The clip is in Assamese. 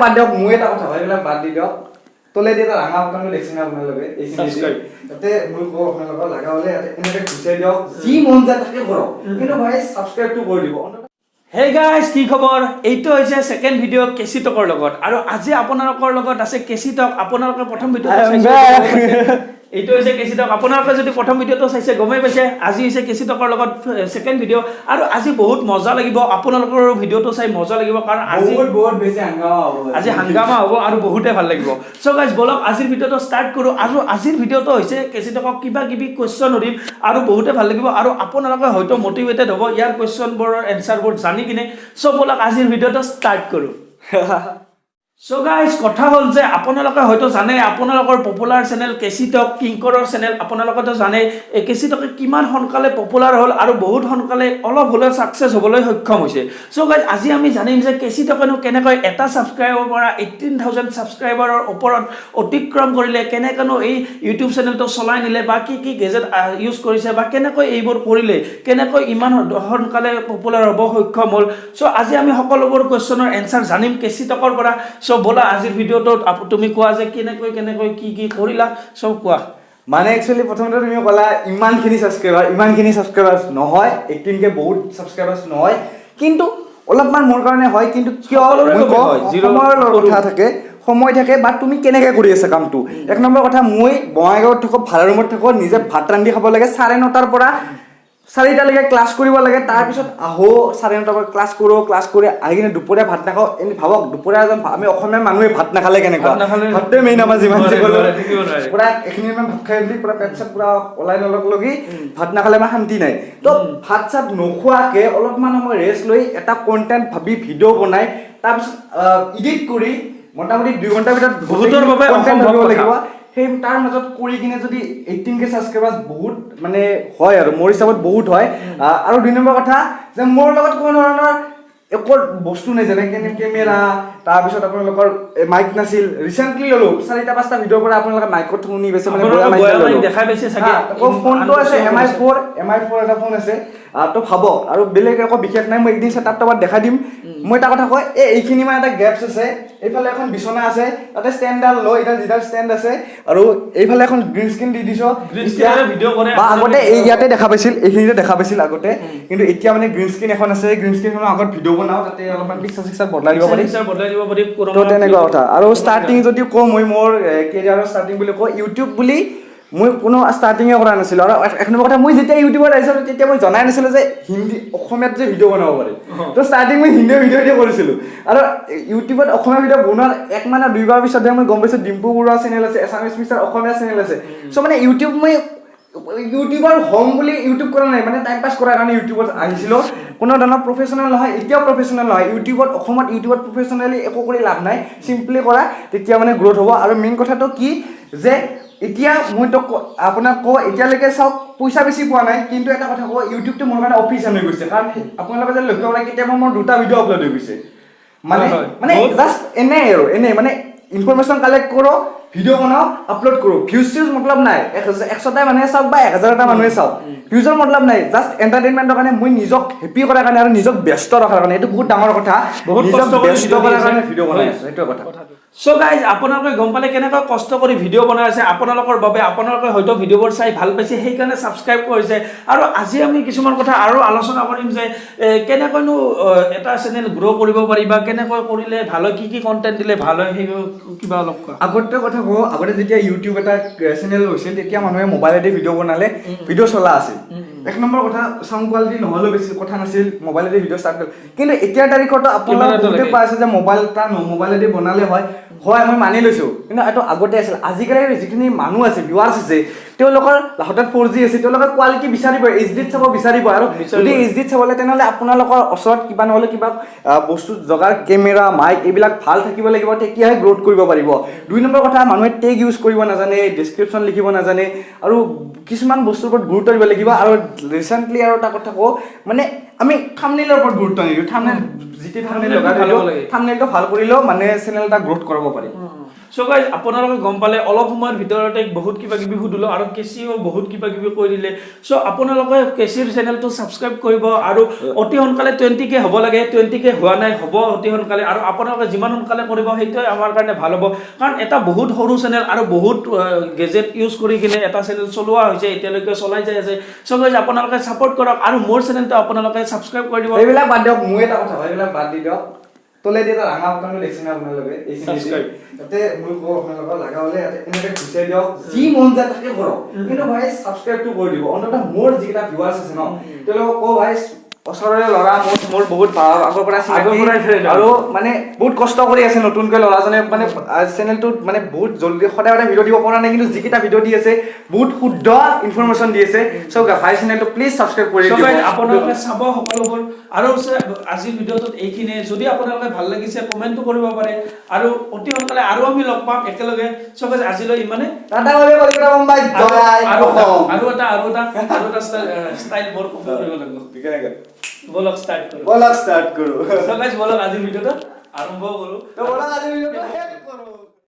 বাদ দিয়ক মই এটা কথা হয় এইবিলাক বাদ দি দিয়ক তলে দি এটা ৰঙা বটনটো দেখছেন আপোনালোকে এই সাবস্ক্ৰাইব তাতে মই কওঁ আপোনালোকক লাগা হলে এনেকৈ ঘুচাই দিয়ক যি মন যায় তাকে কৰক কিন্তু ভাই সাবস্ক্ৰাইবটো কৰি দিব হে গাইজ কি খবৰ এইটো হৈছে সেকেন্ড ভিডিও কেসি টকৰ লগত আৰু আজি আপোনালোকৰ লগত আছে কেসি টক আপোনালোকে প্ৰথম ভিডিও এইটো হৈছে কেসি টক আপোনালোকে যদি প্ৰথম ভিডিওটো চাইছে গমেই পাইছে আজি হৈছে কেসি টকৰ লগত সেকেন্ড ভিডিও আৰু আজি বহুত মজা লাগিব আপোনালোকৰ ভিডিওটো চাই মজা লাগিব কাৰণ আজি বহুত বেছি হাংগামা হ'ব আজি হাংগামা হ'ব আৰু বহুতে ভাল লাগিব সো গাইজ বলক আজিৰ ভিডিওটো ষ্টাৰ্ট কৰো আৰু আজিৰ ভিডিওটো হৈছে কেসি টকক কিবা কিবি কোৱেশ্চন উৰিম আৰু বহুতে ভাল লাগিব আৰু আপোনালোকে হয়তো মোটিভেটেড হ'ব ইয়াৰ কোৱেশ্চনবোৰৰ এনসাৰবোৰ জানি কিনে সো বলক আজিৰ ভিডিওটো ষ্টাৰ্ট কৰো সো গাইজ কথা হল যে আপোনালোকে হয়তো জানে আপোনালোকৰ পপুলাৰ চেনেল কেসি টক কিংকৰৰ চেনেল আপোনালোকেতো জানে এই কেসি টকে কিমান সোনকালে পপুলাৰ হ'ল আৰু বহুত সোনকালে অলপ হ'লেও সাকসেস হ'বলৈ সক্ষম হৈছে সো গাইজ আজি আমি জানিম যে কেসি টকেনো কেনেকৈ এটা সাবস্ক্ৰাইবাৰৰ পৰা 18000 সাবস্ক্ৰাইবাৰৰ ওপৰত অতিক্ৰম কৰিলে কেনেকনো এই ইউটিউব চেনেলটো চলাই নিলে বা কি কি গেজেট ইউজ কৰিছে বা কেনেকৈ এইবোৰ কৰিলে কেনেকৈ ইমান সোনকালে পপুলাৰ হ'ব সক্ষম হ'ল সো আজি আমি সকলোবোৰ কোৱেশ্চনৰ এনসাৰ জানিম কেসি টকৰ পৰা সো বলা আজিৰ ভিডিওটো তুমি কোৱা যে কেনেকৈ কি কৰিলা সব কোৱা মানে একচুয়ালি প্ৰথমতে তুমি কলা ইমানখিনি সাবস্ক্ৰাইবাৰ্স নহয় 18 কে বহুত সাবস্ক্ৰাইবাৰ্স নহয় কিন্তু অলপমান মোৰ কাৰণে হয় কিন্তু কিয় সময়ৰ কথা থাকে সময় থাকে বা তুমি কেনেকৈ কৰি আছা কামটো এক নম্বৰ কথা মই বঙাইগাঁৱত থাকো ভাড়া ৰুমত থাকো নিজে ভাত ৰান্ধি খাব লাগে 9:30 পৰা 4টা লৈকে ক্লাছ কৰিব লাগে তাৰ পিছত আহো 9:30 পৰা ক্লাছ কৰি আহি কিনে দুপৰীয়া ভাত নাখাও এনে ভাবক দুপৰীয়া আমি অসমীয়া মানুহে ভাত নাখালে কেনেকুৱা ভাতটো মেইন আমাৰ যিমান যি গ'ল পুৰা এখিনি মান ভাত খাই দি পুৰা পেট পুৰা ওলাই লগি ভাত নাখালে আমাৰ শান্তি নাই তো ভাত চাত নোখোৱাকে অলপমান সময় ৰেষ্ট লৈ এটা কন্টেন্ট ভাবি ভিডিও বনাই তাৰ পিছত এডিট কৰি মোটামুটি 2 ঘণ্টাৰ ভিতৰত বহুতৰ বাবে কন্টেন্ট দিব লাগিব সেই তাৰ মাজত কৰি কিনে যদি 18 কে সাবস্ক্ৰাইবাৰ্স বহুত মানে হয় আৰু মোৰ হিচাপত বহুত হয় আৰু দুই নম্বৰ কথা যে মোৰ লগত কোনো ধৰণৰ একো বস্তু নাই যেনে কেমেৰা তাৰ পিছত আপোনালোকৰ মাইক নাছিল ৰিসেন্টলি ললো 4-5টা ভিডিঅ' পৰা আপোনালোকে মাইকত শুনি বেছে মানে মাইক দেখাই পাইছে চাগে ফোনটো আছে MI4 এটা ফোন আছে তো ভাবক আৰু বেলেগ একো বিশেষ নাই মই একদিন সেটআপটো বাদ দেখা দিম মই এটা কথা কয় এইখিনি মানে এটা গেপছ আছে এইফালে এখন বিছনা আছে তাতে ষ্টেণ্ডডাল লৈ এটা ডিজিটাল ষ্টেণ্ড আছে আৰু এইফালে এখন গ্ৰীন স্ক্ৰীন দি দিছো গ্ৰীন স্ক্ৰীনৰে ভিডিও কৰে বা আগতে এই ইয়াতে দেখা পাইছিল এইখিনিতে দেখা পাইছিল আগতে কিন্তু এতিয়া মানে গ্ৰীন স্ক্ৰীন এখন আছে গ্ৰীন স্ক্ৰীনখনৰ আগত ভিডিও বনাও তাতে অলপমান পিকচাৰ বদলাই দিব পাৰি তো তেনেকুৱা কথা আৰু ষ্টাৰ্টিং যদি কওঁ মই মোৰ কেৰিয়াৰৰ ষ্টাৰ্টিং বুলি কওঁ ইউটিউব বুলি মই কোনো ষ্টাৰ্টিঙে কৰা নাছিলোঁ আৰু এক নম্বৰ কথা মই যেতিয়া ইউটিউবত আহিছিলোঁ তেতিয়া মই জনাই নাছিলোঁ যে হিন্দী অসমীয়াত যে ভিডিঅ' বনাব পাৰি তো ষ্টাৰ্টিং মই হিন্দী ভিডিঅ' দিয়ে কৰিছিলোঁ আৰু ইউটিউবত অসমীয়া ভিডিঅ' বনোৱাৰ 1 মাহ 2 বাৰ পিছতহে মই গম পাইছোঁ ডিম্পু বৰুৱা চেনেল আছে এছামিছ মিষ্টাৰ অসমীয়া চেনেল আছে চ' মানে ইউটিউব মই ইউটিউবাৰ হ'ম বুলি ইউটিউব কৰা নাই মানে টাইম পাছ কৰাৰ কাৰণে ইউটিউবত আহিছিলোঁ কোনো ধৰণৰ প্ৰফেচনেল নহয় এতিয়াও প্ৰফেচনেল নহয় অসমত ইউটিউবত প্ৰফেচনেলি একো কৰি লাভ নাই চিম্পলি কৰা তেতিয়া মানে গ্ৰ'থ হ'ব আৰু মেইন কথাটো কি যে এতিয়া মই তো আপোনাক কওঁ এতিয়ালৈকে চাওক পইচা বেছি পোৱা নাই কিন্তু এটা কথা কওঁ ইউটিউবটো মোৰ কাৰণে অফিচিয়েল হৈ গৈছে কাৰণ আপোনালোকে যে লক্ষ্য কৰে কেতিয়াবা মোৰ 2টা ভিডিঅ' আপলোড হৈ গৈছে মানে জাষ্ট এনে মানে ইনফৰমেশ্যন কালেক্ট কৰোঁ ভিডিঅ' বনাও আপলোড কৰোঁ ভিউজ মতলব নাই 100টা মানুহে চাওক বা 1000টা মানুহে চাওক ভিউজৰ মতলব নাই জাষ্ট এণ্টাৰটেইনমেণ্টৰ কাৰণে মই নিজক হেপি কৰাৰ কাৰণে আৰু নিজক ব্যস্ত ৰখাৰ কাৰণে এইটো বহুত ডাঙৰ কথা নিজক ব্যস্ত কৰাৰ কাৰণে ভিডিঅ' বনাই আছোঁ এইটো কথা সো গাইজ আপোনালোকে গম পালে কেনেকৈ কষ্ট কৰি ভিডিঅ' বনাই আছে আপোনালোকৰ বাবে আপোনালোকে হয়তো ভিডিঅ'বোৰ চাই ভাল পাইছে সেইকাৰণে সাবস্ক্ৰাইব কৰিছে আৰু আজি আমি কিছুমান কথা আৰু আলোচনা কৰিম যে কেনেকৈনো এটা চেনেল গ্ৰ' কৰিব পাৰি বা কেনেকৈ কৰিলে ভাল হয় কি কণ্টেণ্ট দিলে ভাল হয় সেই কিবা অলপ আগতে কথা কওঁ আগতে যেতিয়া ইউটিউব এটা চেনেল হৈছিল তেতিয়া মানুহে মোবাইলেদি ভিডিঅ' বনালে ভিডিঅ' চলা আছিল 1 নম্বৰ কথা সাউণ্ড কোৱালিটি নহ'লেও বেছি কথা নাছিল মোবাইলেদি ভিডিঅ' ষ্টাৰ্ট কৰিল কিন্তু এতিয়াৰ তাৰিখতো আপোনালোকে পাই আছে যে মোবাইলেদি বনালে হয় মই মানি লৈছোঁ কিন্তু এইটো আগতে আছিল আজিকালি যিখিনি মানুহ আছে ভিউৱাৰ্ছ আছে তেওঁলোকৰ হাতত 4G আছে তেওঁলোকে কোৱালিটি বিচাৰিব এইচডিত চাব বিচাৰিব আৰু যদি এইচডিত চাবলৈ তেনেহ'লে আপোনালোকৰ ওচৰত কিবা নহ'লে কিবা বস্তু জগাৰ কেমেৰা মাইক এইবিলাক ভাল থাকিব লাগিব তেতিয়াহে গ্ৰ'থ কৰিব পাৰিব 2 নম্বৰ কথা মানুহে টেগ ইউজ কৰিব নাজানে ডেছক্ৰিপশ্যন লিখিব নাজানে আৰু কিছুমান বস্তুৰ ওপৰত গুৰুত্ব দিব লাগিব আৰু ৰিচেণ্টলি আৰু এটা কথা কওঁ মানে আমি থাম্বনেইলৰ ওপৰত গুৰুত্ব নিদিওঁ থাম্বনেইল যিটি থাম্বনেইল লগাই দিলোঁ থাম্বনেইলটো ভাল কৰিলেও মানে চেনেল এটা গ্ৰ'থ কৰিব পাৰি সো গাইজ আপোনালোকে গম পালে অলপ সময়ৰ ভিতৰতে বহুত কিবা কিবি সুধিলো আৰু কেচিও বহুত কিবা কিবি কৈ দিলে সো আপোনালোকে কেচিৰ চেনেলটো সাবস্ক্ৰাইব কৰিব আৰু অতি সোনকালে 20k হ'ব লাগে 20k হোৱা নাই হ'ব অতি সোনকালে আৰু আপোনালোকে যিমান সোনকালে কৰিব সেইটোৱে আমাৰ কাৰণে ভাল হ'ব কাৰণ এটা বহুত সৰু চেনেল আৰু বহুত গেজেট ইউজ কৰি কিনে এটা চেনেল চলোৱা হৈছে এতিয়ালৈকে চলাই যাই আছে সো গাইজ আপোনালোকে সাপোৰ্ট কৰক আৰু মোৰ চেনেলটো আপোনালোকে সাবস্ক্ৰাইব কৰি দিব এইবিলাক বাদ দিয়ক মই এটা কথা এইবিলাক বাদ দি দিয়ক তলে দি এটা ৰাঙা বটনটো দেখিছে না আপোনালোকে এইখিনি Subscribe. তাতে মই কওঁ আপোনালোকক লাগা হ'লে এনেকৈ ঘুচাই দিয়ক যি মন যায় তাকে কৰক কিন্তু ভাই সাবস্ক্ৰাইবটো কৰি দিব অন্ততঃ মোৰ যিকেইটা ভিউৱাৰ্ছ আছে ন তেওঁলোকক কওঁ ভাই ওচৰৰে ল'ৰা মোৰ বহুত আগৰ পৰা আৰু মানে বহুত কষ্ট কৰি আছে নতুনকৈ ল'ৰাজনে মানে চেনেলটোত মানে বহুত জলদি সদায় সদায় ভিডিঅ' দিব পৰা নাই কিন্তু যিকেইটা ভিডিঅ' দি আছে বহুত শুদ্ধ ইনফৰমেশ্যন দি আছে চ' ভাই চেনেলটো প্লিজ ছাবস্ক্ৰাইব কৰি দিব আপোনালোকে চাব সকলোবোৰ আৰু আজিৰ ভিডিঅ'টোত এইখিনিয়ে যদি আপোনালোকে ভাল লাগিছে কমেণ্টটো কৰিব পাৰে আৰু অতি সোনকালে আৰু আমি লগ পাম একেলগে চ' আজিলৈ ইমানে tata bye bye Kolkata Mumbai জয় আৰু এটা ষ্টাইল বৰ কৰিব লাগিব বলক ষ্টাৰ্ট কৰো চ' গাইজ বলক আজিৰ ভিডিঅ'টো আৰম্ভ কৰো তো বলা আজি ভিডিওটা শেষ কৰো